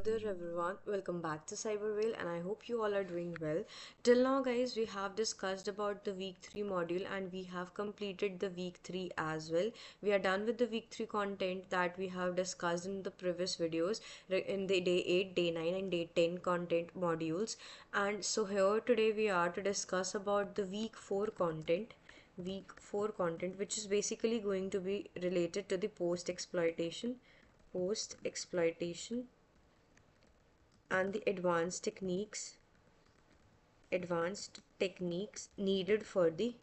there everyone, welcome back to Cyberwhale and I hope you all are doing well. Till now guys, we have discussed about the week 3 module and we have completed the week 3 as well. We are done with the week 3 content that we have discussed in the previous videos in the day 8, day 9 and day 10 content modules. And so here today we are to discuss about the week 4 content which is basically going to be related to the post-exploitation and the advanced techniques needed for the,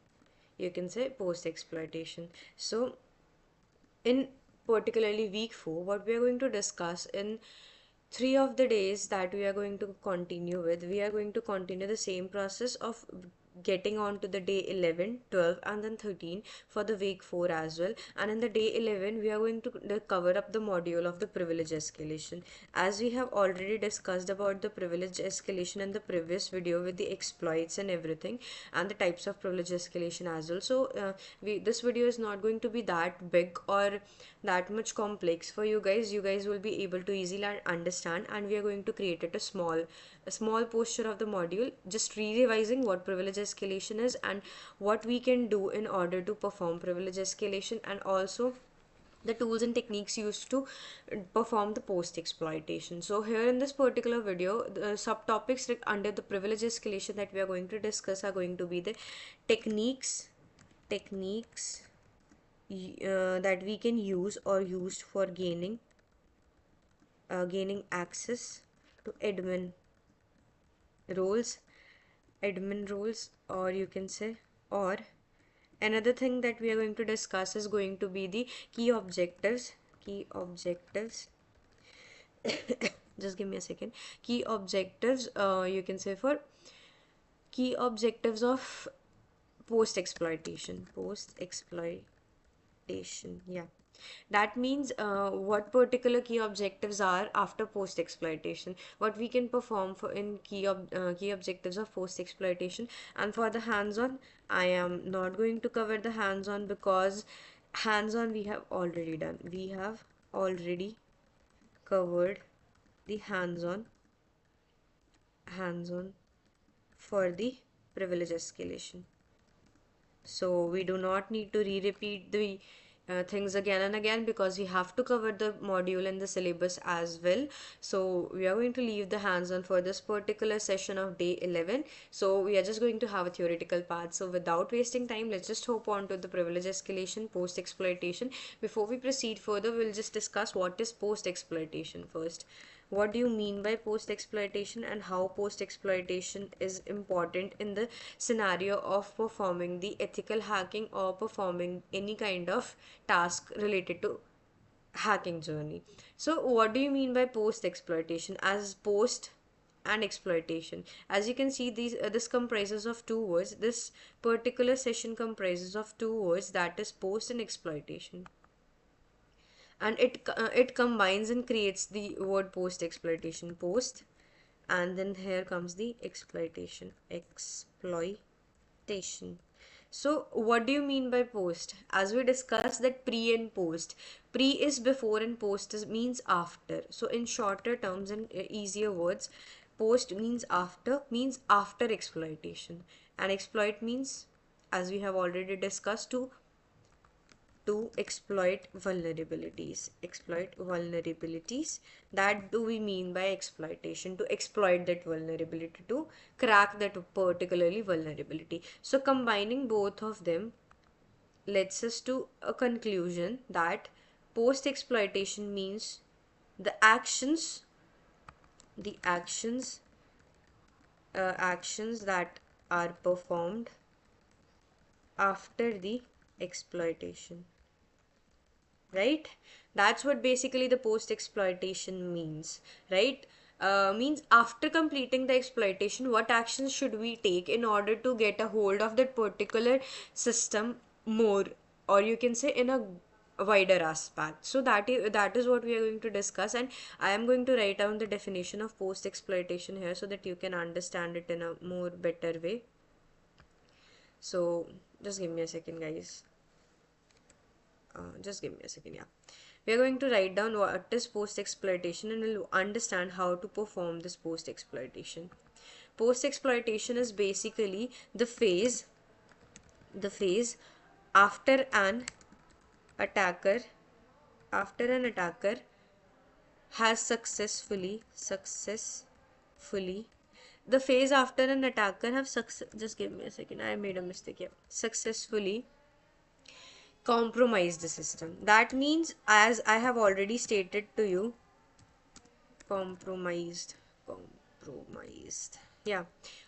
you can say, post-exploitation. So in particularly week 4, what we are going to discuss in 3 of the days that we are going to continue with, we are going to continue the same process of getting on to the day 11, 12 and then 13 for the week 4 as well. And in the day 11 we are going to cover up the module of the privilege escalation, as we have already discussed about the privilege escalation in the previous video with the exploits and everything and the types of privilege escalation as well. So this video is not going to be that big or that much complex for you guys. You guys will be able to easily understand, and we are going to create it a small posture of the module, just revising what privilege escalation is and what we can do in order to perform privilege escalation, and also the tools and techniques used to perform the post exploitation. So here in this particular video, the subtopics under the privilege escalation that we are going to discuss are going to be the techniques that we can use or used for gaining access to admin roles, or you can say, or another thing that we are going to discuss is going to be the key objectives just give me a second. Key objectives, you can say, for key objectives of post exploitation, yeah. That means what particular key objectives are after post exploitation, what we can perform for in key objectives of post exploitation. And for the hands-on, I am not going to cover the hands-on because hands-on we have already done. We have already covered the hands-on for the privilege escalation, so we do not need to repeat the things again and again, because we have to cover the module in the syllabus as well. So we are going to leave the hands-on for this particular session of day 11. So we are just going to have a theoretical part. So without wasting time, let's just hop on to the privilege escalation, post exploitation. Before we proceed further, we'll just discuss what is post exploitation first. What do you mean by post exploitation, and how post exploitation is important in the scenario of performing the ethical hacking or performing any kind of task related to hacking journey? So what do you mean by post exploitation? As post and exploitation, as you can see, this comprises of two words. This particular session comprises of two words, that is post and exploitation, and it combines and creates the word post exploitation, post, and then here comes the exploitation. So what do you mean by post? As we discussed that pre and post, pre is before and post means after. So in shorter terms and easier words, post means after exploitation, and exploit means, as we have already discussed, to exploit vulnerabilities. That do we mean by exploitation, to exploit that vulnerability, to crack that particularly vulnerability. So combining both of them leads us to a conclusion that post exploitation means the actions that are performed after the exploitation, right? That's what basically the post exploitation means, right? Means after completing the exploitation, what actions should we take in order to get a hold of that particular system more, or you can say in a wider aspect. So that is what we are going to discuss, and I am going to write down the definition of post exploitation here so that you can understand it in a more better way. So just give me a second, guys. Yeah, We are going to write down what is post-exploitation and we'll understand how to perform this post-exploitation. Post-exploitation is basically the phase after an attacker has successfully the phase after an attacker have just give me a second, I made a mistake here, successfully compromised the system. That means, as I have already stated to you, compromised yeah,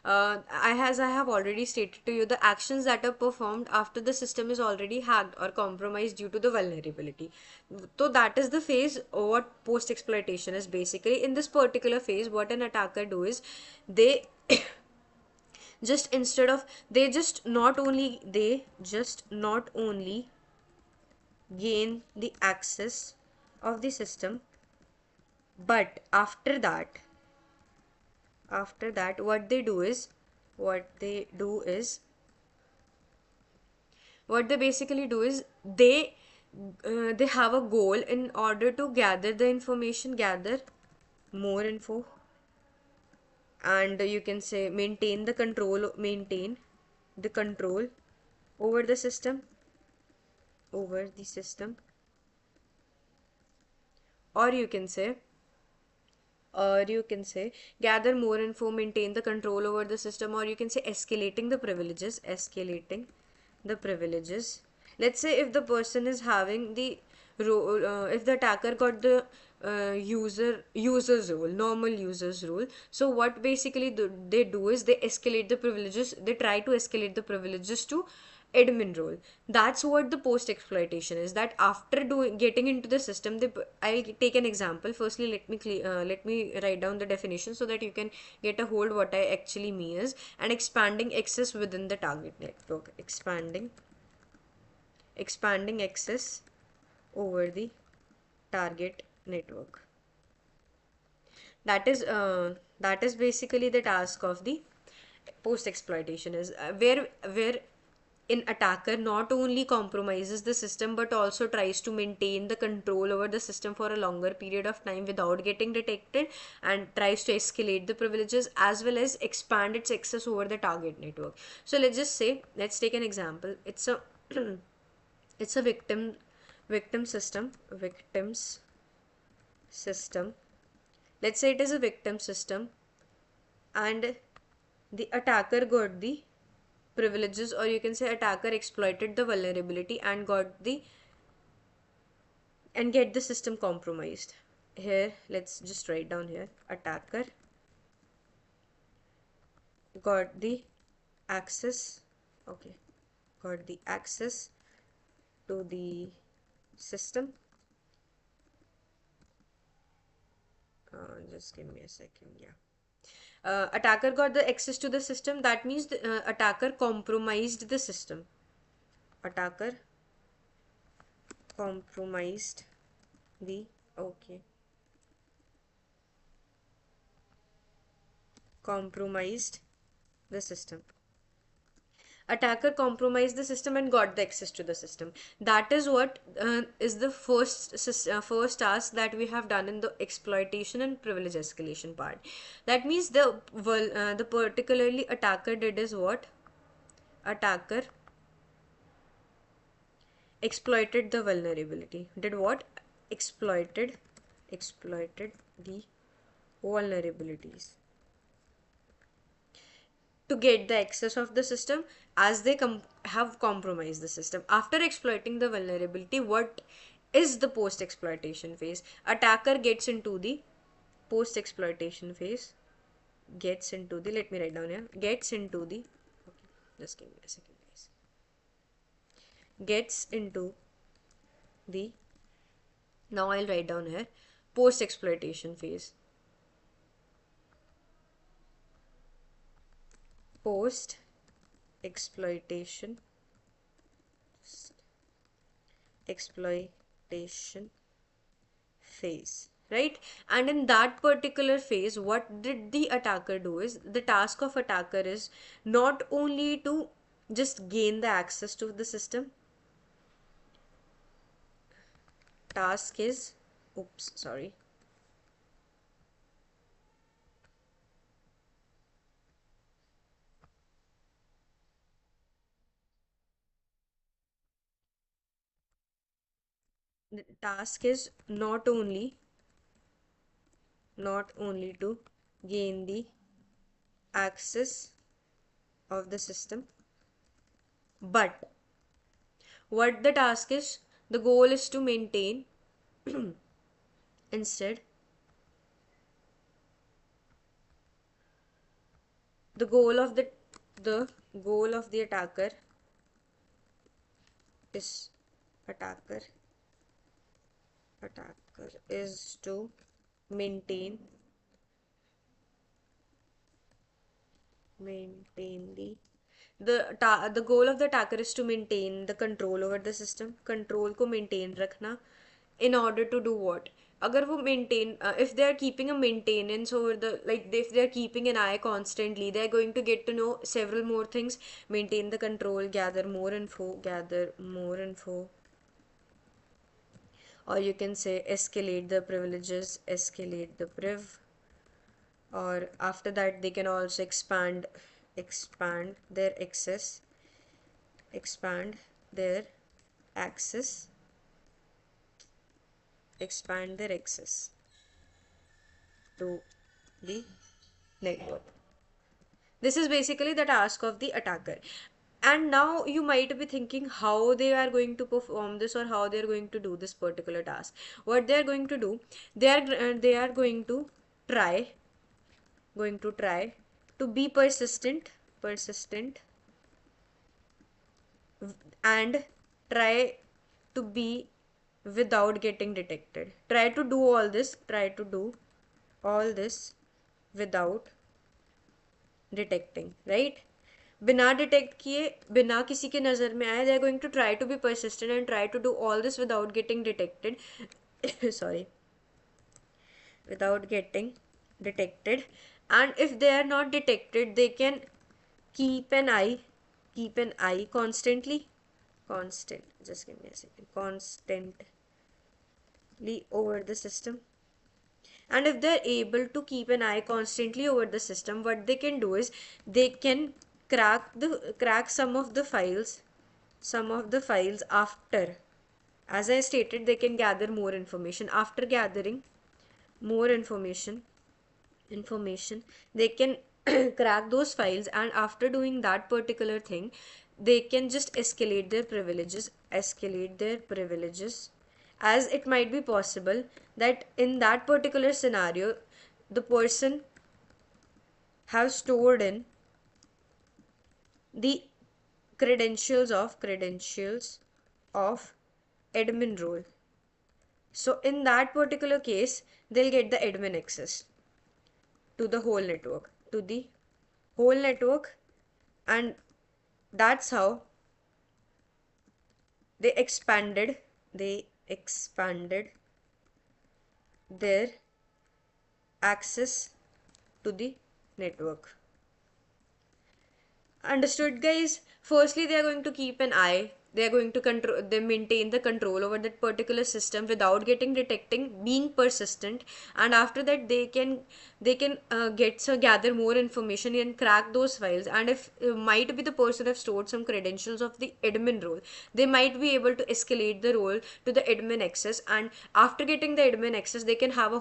as I have already stated to you, the actions that are performed after the system is already hacked or compromised due to the vulnerability. So that is the phase what post exploitation is. Basically, in this particular phase, what an attacker do is they just instead of they just not only gain the access of the system, but after that what they basically do is they have a goal in order to gather the information, gather more info, and you can say maintain the control over the system, or you can say gather more info, maintain the control over the system, or you can say escalating the privileges. Let's say if the person is having the role, if the attacker got the user's role, normal user's role, so what basically they do is they escalate the privileges, they try to escalate the privileges to admin role. That's what the post exploitation is, that after getting into the system, I'll take an example. Firstly, let me write down the definition so that you can get a hold what I actually mean is. And expanding access within the target network, expanding access over the target network. That is basically the task of the post exploitation, is where an attacker not only compromises the system but also tries to maintain the control over the system for a longer period of time without getting detected, and tries to escalate the privileges as well as expand its access over the target network. So let's take an example. It's a it's a victims system. Let's say it is a victim system, and the attacker got the privileges, or you can say attacker exploited the vulnerability and get the system compromised. Here, let's just write down here, attacker got the access to the system. Just give me a second. Yeah, attacker got the access to the system. That means the attacker compromised the system. Attacker compromised the system. Attacker compromised the system and got the access to the system. That is what is the first task that we have done in the exploitation and privilege escalation part. That means the particularly attacker did is what? Attacker exploited the vulnerability. Did what? Exploited the vulnerabilities to get the access of the system, as they have compromised the system. After exploiting the vulnerability, what is the post exploitation phase? Attacker gets into the post exploitation phase, let me write down here, just give me a second guys, gets into the, now I'll write down here, post exploitation phase. Post exploitation phase, right? And in that particular phase, what did the attacker do is, the task of attacker is not only to just gain the access to the system, task is, oops, sorry. The task is not only to gain the access of the system, but what the task is, the goal is to maintain instead the goal of the is attacker attacker is to maintain maintain the goal of the attacker is to maintain the control over the system, control को maintain रखना, in order to do what? अगर वो maintain if they are keeping a maintenance over the, like if they are keeping an eye constantly, they are going to get to know several more things. Maintain the control, gather more info, or you can say escalate the privileges, escalate the priv, or after that they can also expand their access, expand their access expand their access to the network. This is basically the task of the attacker. And now you might be thinking how they are going to perform this, or how they are going to do this particular task. What they are going to do, they are try going to try to be persistent and try to be without getting detected. Try to do all this without detecting, right? बिना detect किए, बिना किसी के नज़र में आए, they are going to try to be persistent and try to do all this without getting detected. Sorry, without getting detected. And if they are not detected, they can keep an eye constantly, just give me a second, constantly over the system. And if they're able to keep an eye constantly over the system, what they can do is they can crack some of the files after, as I stated, they can gather more information. After gathering more information, they can crack those files, and after doing that particular thing, they can just escalate their privileges, as it might be possible that in that particular scenario the person have stored in the credentials of admin role. So in that particular case, they'll get the admin access to the whole network, and that's how they expanded their access to the network. Understood, guys? Firstly, they are going to keep an eye. They are going to maintain the control over that particular system without getting detecting, being persistent, and after that they can gather more information and crack those files. And if might be the person have stored some credentials of the admin role, they might be able to escalate the role to the admin access, and after getting the admin access, they can have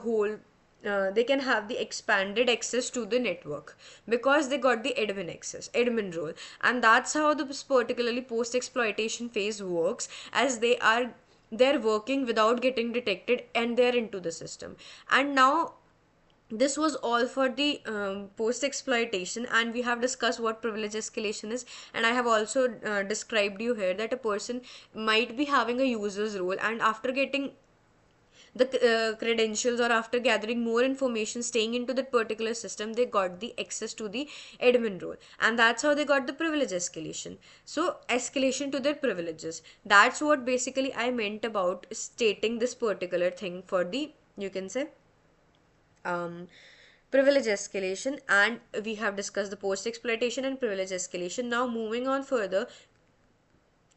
the expanded access to the network because they got the admin role. And that's how this particularly post exploitation phase works, as they're working without getting detected and they're into the system. And now this was all for the post exploitation, and we have discussed what privilege escalation is, and I have also described you here that a person might be having a user's role, and after getting the credentials, or after gathering more information, staying into that particular system, they got the access to the admin role, and that's how they got the privilege escalation. So escalation to their privileges, that's what basically I meant about stating this particular thing for the, you can say, privilege escalation. And we have discussed the post exploitation and privilege escalation. Now moving on further,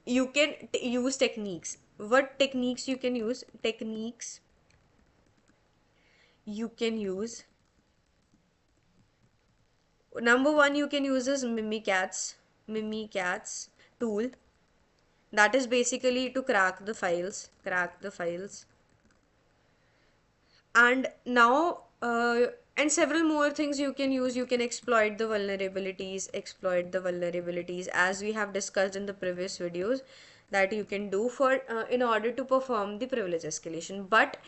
you can use techniques. what techniques you can use? Techniques you can use. Number one you can use is Mimikatz tool. That is basically to crack the files. And now and several more things you can use. You can exploit the vulnerabilities as we have discussed in the previous videos, that you can do for in order to perform the privilege escalation. But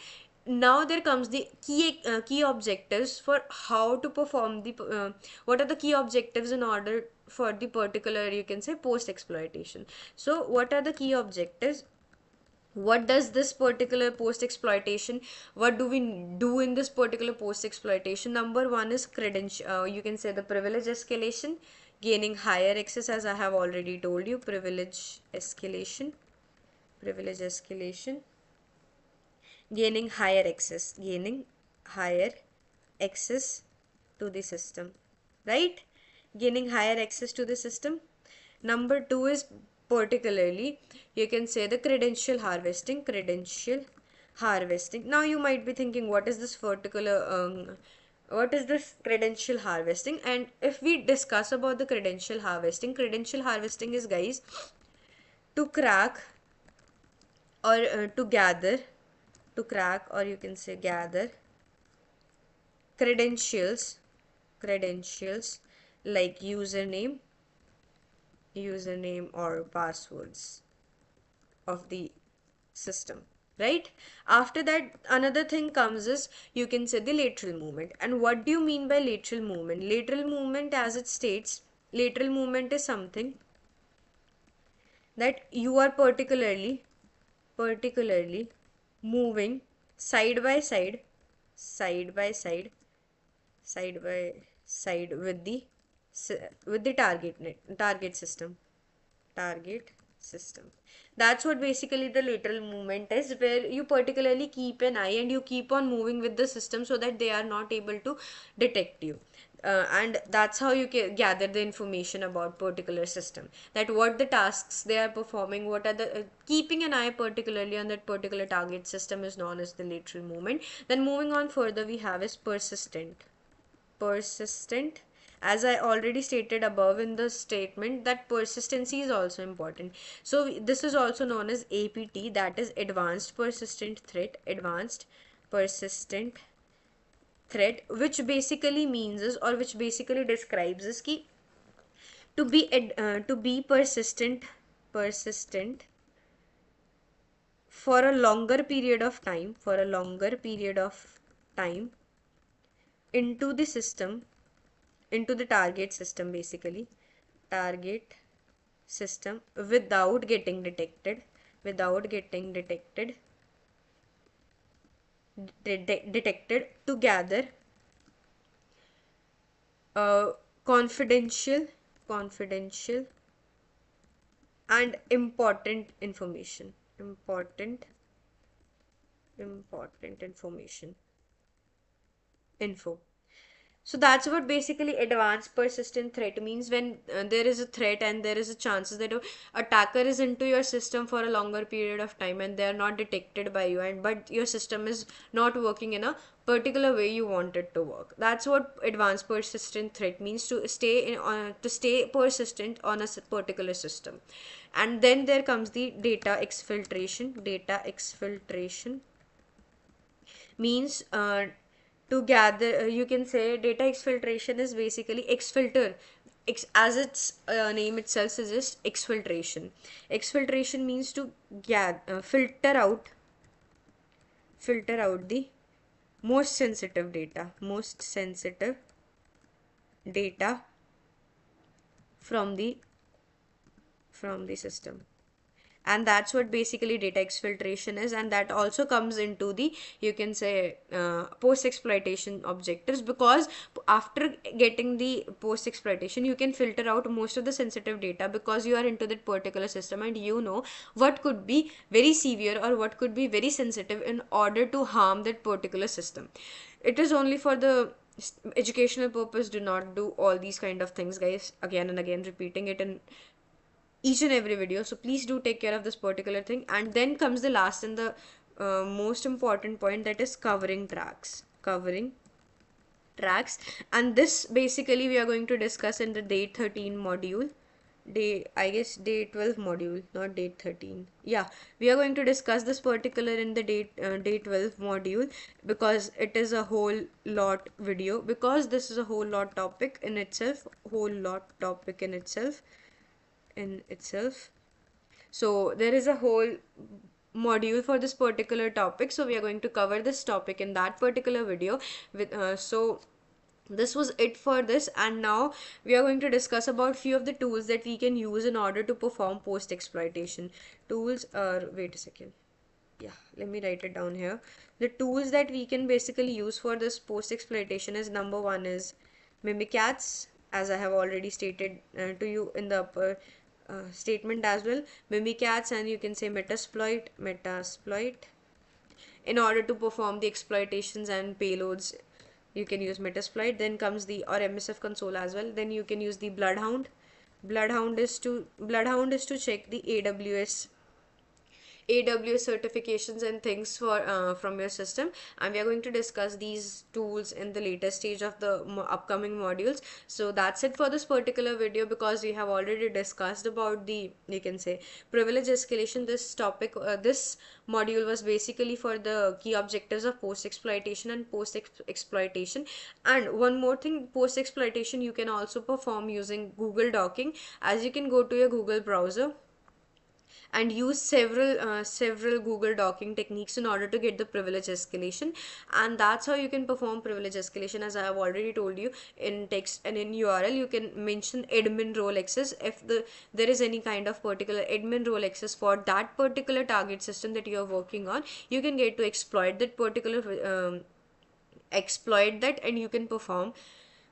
now there comes the key objectives for how to perform the what are the key objectives in order for the particular, you can say, post exploitation. So what are the key objectives? What does this particular post exploitation, what do we do in this particular post exploitation? Number one is credential, you can say the privilege escalation, gaining higher access, as I have already told you. Privilege escalation, gaining higher access to the system, right? Gaining higher access to the system. Number two is particularly, you can say, the credential harvesting. Now you might be thinking, what is this what is this credential harvesting? And if we discuss about the credential harvesting is, guys, to crack or to crack, or you can say gather credentials like username or passwords of the system, right? After that, another thing comes is, you can say, the lateral movement. And what do you mean by lateral movement? Lateral movement, as it states, lateral movement is something that you are particularly moving side by side with the target system. That's what basically the lateral movement is, where you particularly keep an eye and you keep on moving with the system so that they are not able to detect you. And that's how you gather the information about particular system, that what the tasks they are performing, what are the keeping an eye particularly on that particular target system is known as the lateral movement. Then moving on further, we have is persistent, as I already stated above in the statement, that persistency is also important. So this is also known as APT, that is advanced persistent threat, which basically means is, or which basically describes is ki to be persistent for a longer period of time into the system, into the target system, basically target system, without getting detected to gather confidential and important info. So that's what basically advanced persistent threat means. When there is a threat and there is a chances that a attacker is into your system for a longer period of time and they are not detected by you, and but your system is not working in a particular way you want it to work. That's what advanced persistent threat means, to stay persistent on a particular system. And then there comes the data exfiltration means to gather, you can say data exfiltration is basically exfilter, as its name itself suggests, exfiltration means to filter out the most sensitive data from the system. And that's what basically data exfiltration is, and that also comes into the, you can say, post exploitation objectives, because after getting the post exploitation you can filter out most of the sensitive data, because you are into that particular system and you know what could be very severe or what could be very sensitive in order to harm that particular system. It is only for the educational purpose. Do not do all these kind of things, guys. Again and again repeating it, and each and every video, so please do take care of this particular thing. And then comes the last and the most important point, that is covering tracks. And this basically we are going to discuss in the day 13 module, day 12 module, not day 13. Yeah, we are going to discuss this particular in the day 12 module, because it is a whole lot video, because this is a whole lot topic in itself, so there is a whole module for this particular topic, so we are going to cover this topic in that particular video with so this was it for this. And now we are going to discuss about few of the tools that we can use in order to perform post exploitation tools. Wait a second, yeah, let me write it down here. The tools that we can basically use for this post exploitation is, number one is Mimikatz, as I have already stated to you in the upper statement as well. Mimikatz, and you can say Metasploit. In order to perform the exploitations and payloads, you can use Metasploit. Then comes the or MSF console as well. Then you can use the Bloodhound. Bloodhound is to check the AWS certifications and things for from your system. And we are going to discuss these tools in the later stage of the upcoming modules. So that's it for this particular video, because we have already discussed about the, you can say, privilege escalation. This topic, this module was basically for the key objectives of post exploitation and post exploitation. And one more thing, post exploitation you can also perform using Google docking, as you can go to your Google browser and use several Google docking techniques in order to get the privilege escalation. And that's how you can perform privilege escalation. As I have already told you, in text and in URL you can mention admin role access. If there is any kind of particular admin role access for that particular target system that you are working on, you can get to exploit that particular and you can perform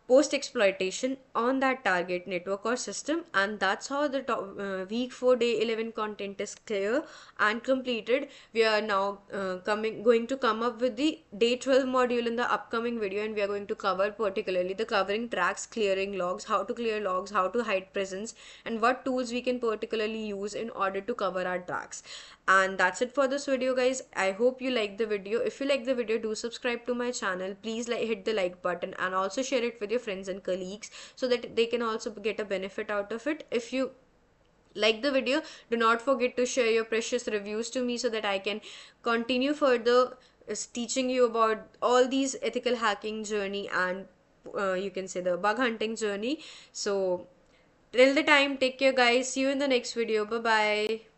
post exploitation on that target network or system. And that's how the week 4 day 11 content is clear and completed. We are now going to come up with the day 12 module in the upcoming video, and we are going to cover particularly the covering tracks, clearing logs, how to clear logs, how to hide presence, and what tools we can particularly use in order to cover our tracks. And that's it for this video, guys. I hope you like the video. If you like the video, do subscribe to my channel. Please hit the like button, and also share it with your friends and colleagues so that they can also get a benefit out of it. If you like the video, do not forget to share your precious reviews to me so that I can continue further teaching you about all these ethical hacking journey and you can say the bug hunting journey. So till the time, take care guys. See you in the next video. Bye bye.